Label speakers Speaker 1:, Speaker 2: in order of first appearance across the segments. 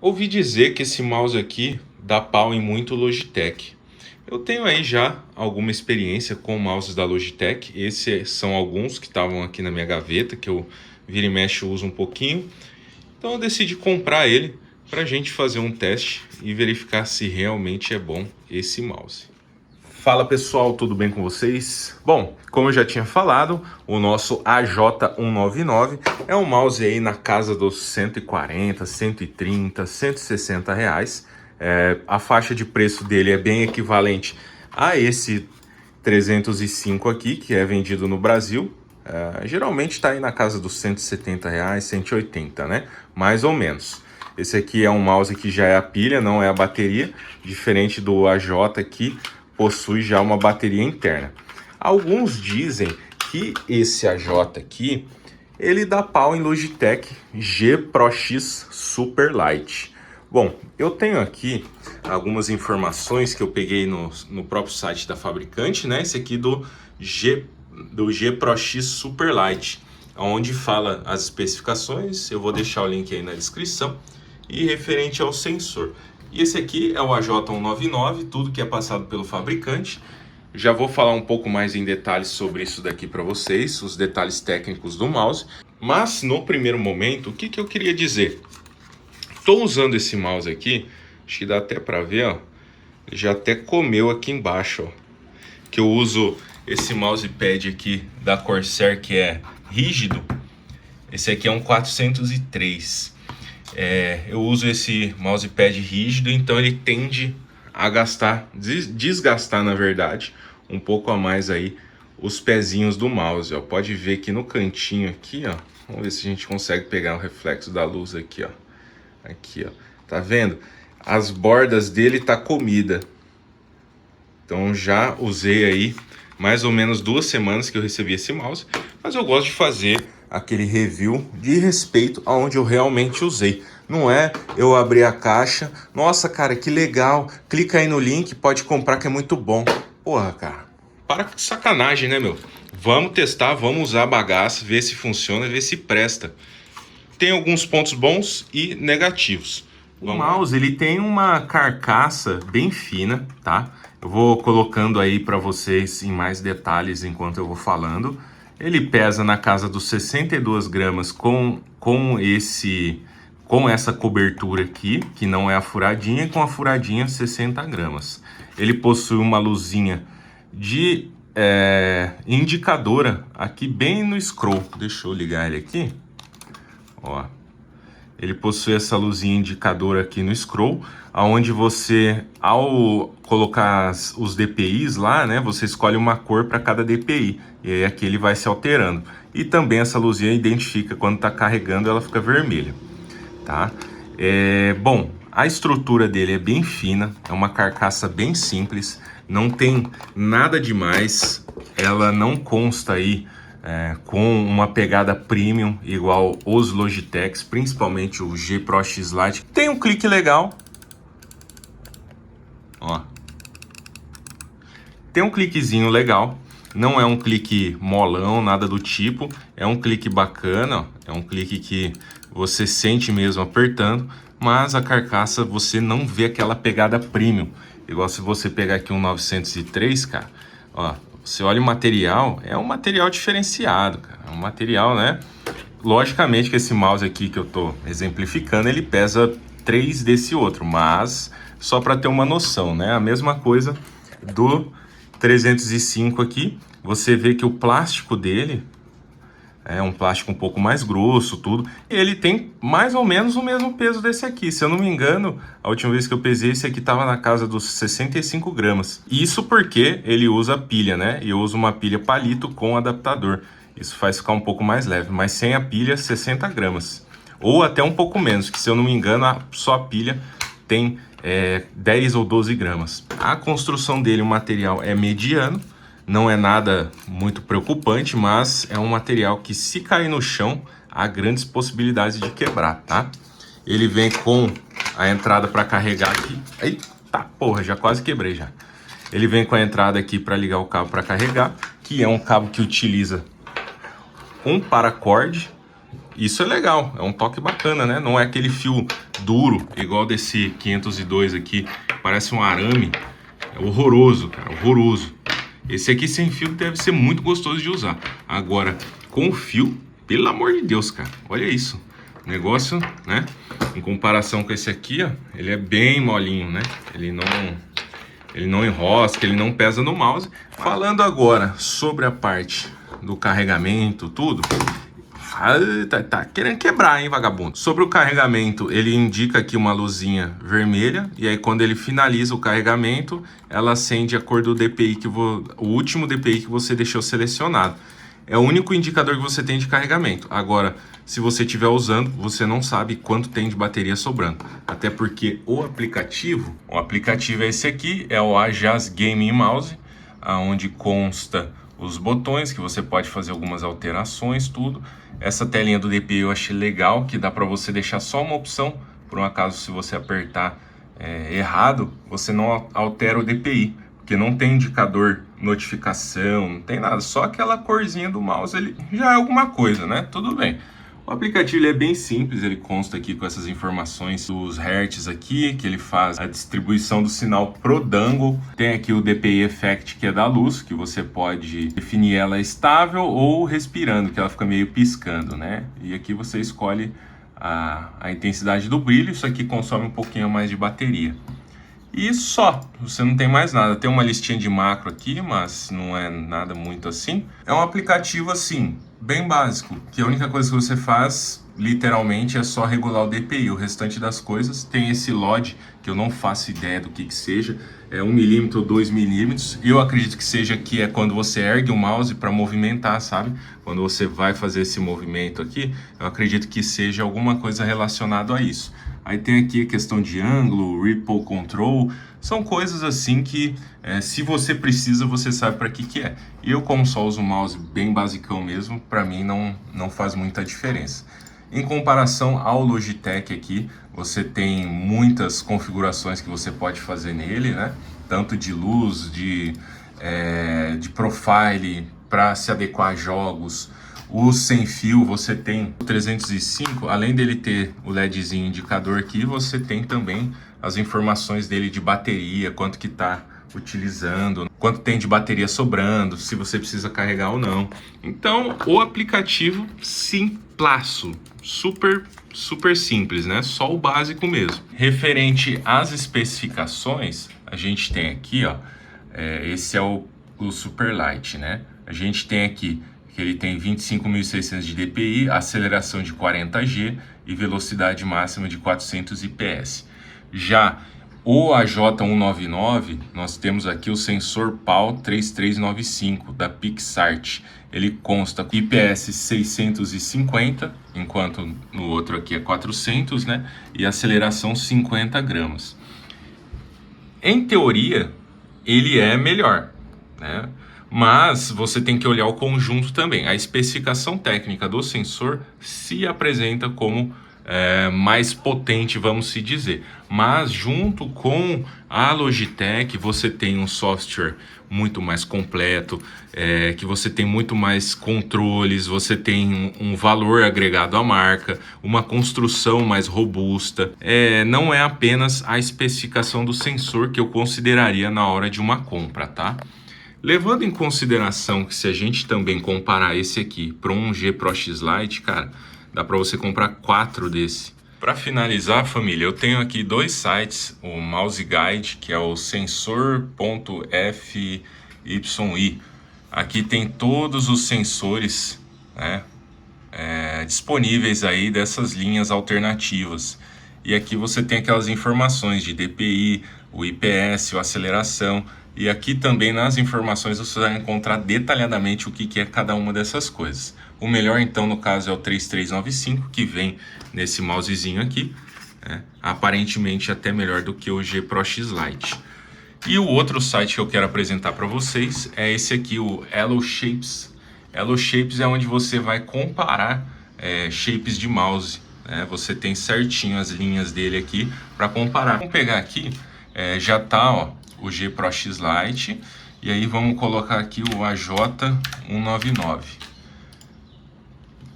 Speaker 1: Ouvi dizer que esse mouse aqui dá pau em muito Logitech. Eu tenho aí já alguma experiência com mouses da Logitech. Esses são alguns que estavam aqui na minha gaveta, que eu vira e mexe uso um pouquinho. Então eu decidi comprar ele para a gente fazer um teste e verificar se realmente é bom esse mouse. Fala pessoal, tudo bem com vocês? Bom, como eu já tinha falado, o nosso AJ199 é um mouse aí na casa dos 140, 130, 160 reais. A faixa de preço dele é bem equivalente a esse 305 aqui, que é vendido no Brasil. Geralmente está aí na casa dos 170 reais, 180, né? Mais ou menos. Esse aqui é um mouse que já é a pilha, não é a bateria, diferente do AJ aqui, possui já uma bateria interna. Alguns dizem que esse AJ aqui, ele dá pau em Logitech G Pro X Superlight. Bom, eu tenho aqui algumas informações que eu peguei no próprio site da fabricante, né? Esse aqui do G Pro X Superlight, onde fala as especificações. Eu vou deixar o link aí na descrição. E referente ao sensor. E esse aqui é o AJ199, tudo que é passado pelo fabricante. Já vou falar um pouco mais em detalhes sobre isso daqui para vocês, os detalhes técnicos do mouse. Mas no primeiro momento, o que eu queria dizer? Estou usando esse mouse aqui, acho que dá até para ver, ó. Ele já até comeu aqui embaixo, ó. Que eu uso esse mousepad aqui da Corsair, que é rígido. Esse aqui é um 403. Eu uso esse mousepad rígido, então ele tende a desgastar na verdade, um pouco a mais aí os pezinhos do mouse, ó. Pode ver que no cantinho aqui, ó, vamos ver se a gente consegue pegar o reflexo da luz aqui, ó. Aqui, ó, tá vendo? As bordas dele tá comida. Então já usei aí mais ou menos 2 semanas que eu recebi esse mouse, mas eu gosto de fazer aquele review de respeito aonde eu realmente usei. Não é eu abrir a caixa, nossa cara, que legal, clica aí no link, pode comprar que é muito bom. Porra, cara, para com sacanagem, né, meu? Vamos testar, vamos usar a bagaça, ver se funciona, ver se presta. Tem alguns pontos bons e negativos. O mouse, ele tem uma carcaça bem fina, tá? Eu vou colocando aí para vocês em mais detalhes enquanto eu vou falando. Ele pesa na casa dos 62 gramas com essa cobertura aqui, que não é a furadinha, e com a furadinha 60 gramas. Ele possui uma luzinha de indicadora aqui bem no scroll. Deixa eu ligar ele aqui. Ó. Ele possui essa luzinha indicadora aqui no scroll, aonde você, ao colocar os DPIs lá, né, você escolhe uma cor para cada DPI, e aí aqui ele vai se alterando. E também essa luzinha identifica quando está carregando, ela fica vermelha, tá? Bom, a estrutura dele é bem fina, é uma carcaça bem simples, não tem nada demais, ela não consta aí com uma pegada premium igual os Logitechs, principalmente o G Pro X Lite. Tem um clique legal, ó. Tem um cliquezinho legal, não é um clique molão, nada do tipo, é um clique bacana, ó. É um clique que você sente mesmo apertando, mas a carcaça você não vê aquela pegada premium, igual se você pegar aqui um 903, cara, ó. Você olha o material, é um material diferenciado, cara. É um material, né? Logicamente que esse mouse aqui que eu tô exemplificando, ele pesa 3 desse outro, mas só para ter uma noção, né? A mesma coisa do 305 aqui, você vê que o plástico dele é um plástico um pouco mais grosso, tudo. E ele tem mais ou menos o mesmo peso desse aqui. Se eu não me engano, a última vez que eu pesei, esse aqui estava na casa dos 65 gramas. Isso porque ele usa pilha, né? E eu uso uma pilha palito com adaptador. Isso faz ficar um pouco mais leve. Mas sem a pilha, 60 gramas. Ou até um pouco menos, que se eu não me engano, só a pilha tem 10 ou 12 gramas. A construção dele, o material é mediano. Não é nada muito preocupante, mas é um material que, se cair no chão, há grandes possibilidades de quebrar, tá? Ele vem com a entrada para carregar aqui. Eita porra, já quase quebrei já. Ele vem com a entrada aqui para ligar o cabo para carregar, que é um cabo que utiliza um paracord, isso é legal, é um toque bacana, né? Não é aquele fio duro, igual desse 502 aqui, parece um arame. É horroroso, cara, horroroso. Esse aqui sem fio deve ser muito gostoso de usar. Agora, com fio, pelo amor de Deus, cara, olha isso. O negócio, né? Em comparação com esse aqui, ó, ele é bem molinho, né? Ele não enrosca, ele não pesa no mouse. Falando agora sobre a parte do carregamento, tudo. Tá querendo quebrar, hein, vagabundo? Sobre o carregamento, ele indica aqui uma luzinha vermelha. E aí, quando ele finaliza o carregamento, ela acende a cor do DPI, o último DPI que você deixou selecionado. É o único indicador que você tem de carregamento. Agora, se você estiver usando, você não sabe quanto tem de bateria sobrando. Até porque o aplicativo é esse aqui, é o Ajaz Gaming Mouse, onde consta os botões, que você pode fazer algumas alterações, tudo. Essa telinha do DPI eu achei legal, que dá para você deixar só uma opção. Por um acaso, se você apertar errado, você não altera o DPI. Porque não tem indicador, notificação, não tem nada. Só aquela corzinha do mouse, ele já é alguma coisa, né? Tudo bem. O aplicativo ele é bem simples, ele consta aqui com essas informações dos hertz aqui, que ele faz a distribuição do sinal pro dangle. Tem aqui o DPI Effect, que é da luz, que você pode definir ela estável ou respirando, que ela fica meio piscando, né? E aqui você escolhe a intensidade do brilho, isso aqui consome um pouquinho mais de bateria. E só, você não tem mais nada. Tem uma listinha de macro aqui, mas não é nada muito assim. É um aplicativo assim, bem básico, que a única coisa que você faz, literalmente, é só regular o DPI. O restante das coisas tem esse LOD, que eu não faço ideia do que seja. É 1 milímetro ou 2 milímetros. Eu acredito que seja aqui, é quando você ergue o mouse para movimentar, sabe? Quando você vai fazer esse movimento aqui, eu acredito que seja alguma coisa relacionada a isso. Aí tem aqui a questão de ângulo, Ripple Control, são coisas assim que se você precisa, você sabe para que é. Eu, como só uso o mouse bem basicão mesmo, para mim não faz muita diferença. Em comparação ao Logitech aqui, você tem muitas configurações que você pode fazer nele, né? Tanto de luz, de profile, para se adequar a jogos. O sem fio, você tem o 305, além dele ter o LEDzinho indicador aqui, você tem também as informações dele de bateria, quanto que está utilizando, quanto tem de bateria sobrando, se você precisa carregar ou não. Então, o aplicativo simplaço, super simples, né? Só o básico mesmo. Referente às especificações, a gente tem aqui, ó, esse é o Superlight, né? A gente tem aqui que ele tem 25.600 de DPI, aceleração de 40G e velocidade máxima de 400 IPS. Já o AJ199, nós temos aqui o sensor PAL 3395 da PixArt. Ele consta IPS 650, enquanto no outro aqui é 400, né? E aceleração 50 gramas. Em teoria, ele é melhor, né? Mas você tem que olhar o conjunto também. A especificação técnica do sensor se apresenta como mais potente, vamos se dizer. Mas junto com a Logitech, você tem um software muito mais completo, que você tem muito mais controles, você tem um valor agregado à marca, uma construção mais robusta. Não é apenas a especificação do sensor que eu consideraria na hora de uma compra, tá? Levando em consideração que se a gente também comparar esse aqui para um G Pro X Lite, cara, dá para você comprar 4 desse. Para finalizar, família, eu tenho aqui 2 sites, o Mouse Guide, que é o sensor.fyi. Aqui tem todos os sensores, né, disponíveis aí dessas linhas alternativas. E aqui você tem aquelas informações de DPI, o IPS, a aceleração. E aqui também nas informações você vai encontrar detalhadamente o que é cada uma dessas coisas. O melhor então no caso é o 3395, que vem nesse mousezinho aqui, né? Aparentemente até melhor do que o G Pro X Lite. E o outro site que eu quero apresentar para vocês é esse aqui, o Elo Shapes. Elo Shapes é onde você vai comparar shapes de mouse, né? Você tem certinho as linhas dele aqui para comparar. Vamos pegar aqui, já tá, ó, o G Pro X Lite, e aí vamos colocar aqui o AJ199.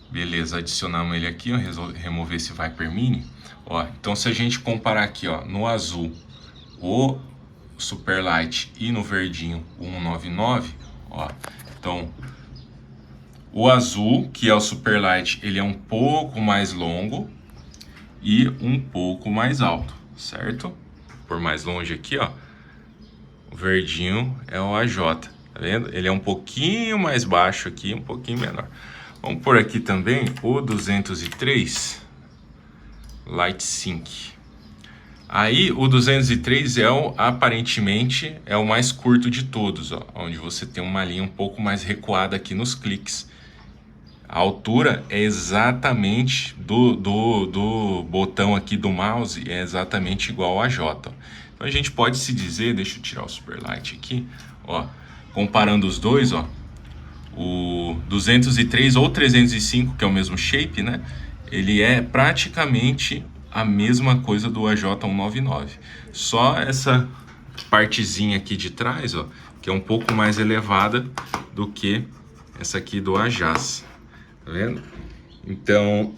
Speaker 1: Beleza, adicionamos ele aqui, ó, remover esse Viper Mini. Ó, então se a gente comparar aqui, ó, no azul o Superlight e no verdinho o 199, ó, então o azul, que é o Superlight, ele é um pouco mais longo e um pouco mais alto, certo? Por mais longe aqui, ó, o verdinho é o AJ, tá vendo? Ele é um pouquinho mais baixo aqui, um pouquinho menor. Vamos por aqui também o 203 Light Sync. Aí o 203 é aparentemente é o mais curto de todos, ó, onde você tem uma linha um pouco mais recuada aqui nos cliques. A altura é exatamente do botão aqui do mouse, é exatamente igual a J. Então a gente pode se dizer, deixa eu tirar o Superlight aqui, ó, comparando os dois, ó, o 203 ou 305, que é o mesmo shape, né? Ele é praticamente a mesma coisa do AJ199. Só essa partezinha aqui de trás, ó, que é um pouco mais elevada do que essa aqui do Ajas. Tá vendo? Então,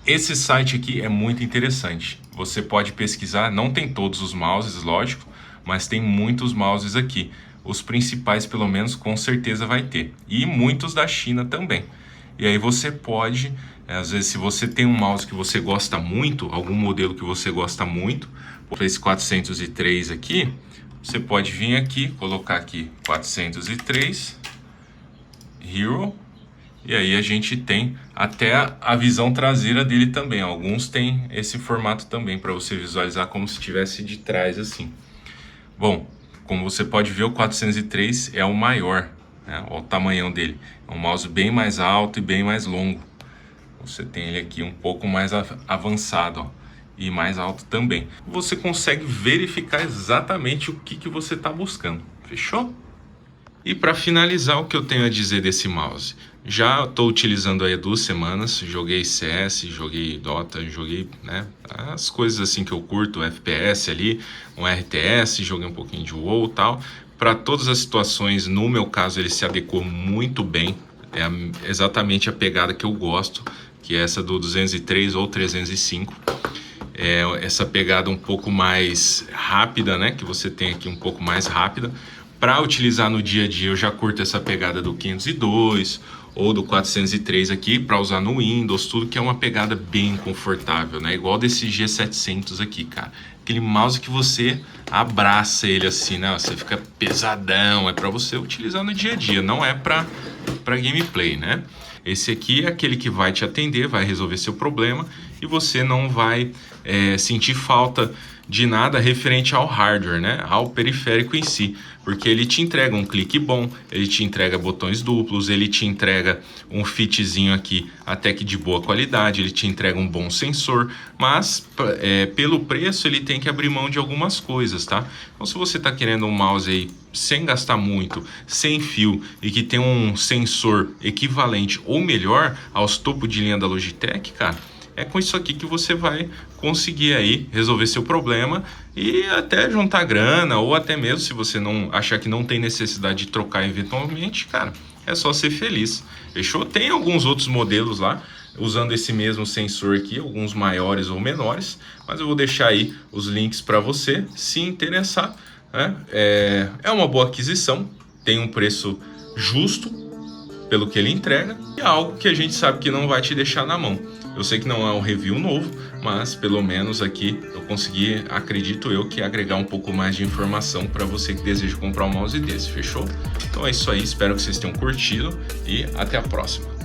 Speaker 1: esse site aqui é muito interessante. Você pode pesquisar, não tem todos os mouses, lógico, mas tem muitos mouses aqui. Os principais, pelo menos, com certeza vai ter. E muitos da China também. E aí você pode, às vezes, se você tem um mouse que você gosta muito, algum modelo que você gosta muito, por esse 403 aqui, você pode vir aqui, colocar aqui 403 Hero. E aí a gente tem até a visão traseira dele também. Alguns têm esse formato também, para você visualizar como se estivesse de trás assim. Bom, como você pode ver, o 403 é o maior, né? Olha o tamanhão dele. É um mouse bem mais alto e bem mais longo. Você tem ele aqui um pouco mais avançado, ó, e mais alto também. Você consegue verificar exatamente o que você está buscando. Fechou? E para finalizar, o que eu tenho a dizer desse mouse? Já estou utilizando aí há 2 semanas, joguei CS, joguei Dota, joguei, né, as coisas assim que eu curto, FPS ali, um RTS, joguei um pouquinho de WoW e tal. Para todas as situações, no meu caso, ele se adequou muito bem, é exatamente a pegada que eu gosto, que é essa do 203 ou 305. É essa pegada um pouco mais rápida, né, que você tem aqui um pouco mais rápida. Para utilizar no dia a dia, eu já curto essa pegada do 502 ou do 403 aqui, para usar no Windows, tudo que é uma pegada bem confortável, né? Igual desse G700 aqui, cara. Aquele mouse que você abraça ele assim, né? Você fica pesadão, é para você utilizar no dia a dia, não é para gameplay, né? Esse aqui é aquele que vai te atender, vai resolver seu problema e você não vai sentir falta de nada referente ao hardware, né? Ao periférico em si, porque ele te entrega um clique bom, ele te entrega botões duplos, ele te entrega um fitzinho aqui até que de boa qualidade, ele te entrega um bom sensor, mas pelo preço ele tem que abrir mão de algumas coisas, tá? Então se você está querendo um mouse aí sem gastar muito, sem fio e que tem um sensor equivalente ou melhor aos topo de linha da Logitech, cara, é com isso aqui que você vai conseguir aí resolver seu problema e até juntar grana, ou até mesmo se você não achar que não tem necessidade de trocar eventualmente, cara, é só ser feliz. Fechou? Tem alguns outros modelos lá usando esse mesmo sensor aqui, alguns maiores ou menores, mas eu vou deixar aí os links para você se interessar, né? É uma boa aquisição, tem um preço justo pelo que ele entrega e é algo que a gente sabe que não vai te deixar na mão. Eu sei que não é um review novo, mas pelo menos aqui eu consegui, acredito eu, que agregar um pouco mais de informação para você que deseja comprar um mouse desse, fechou? Então é isso aí, espero que vocês tenham curtido e até a próxima.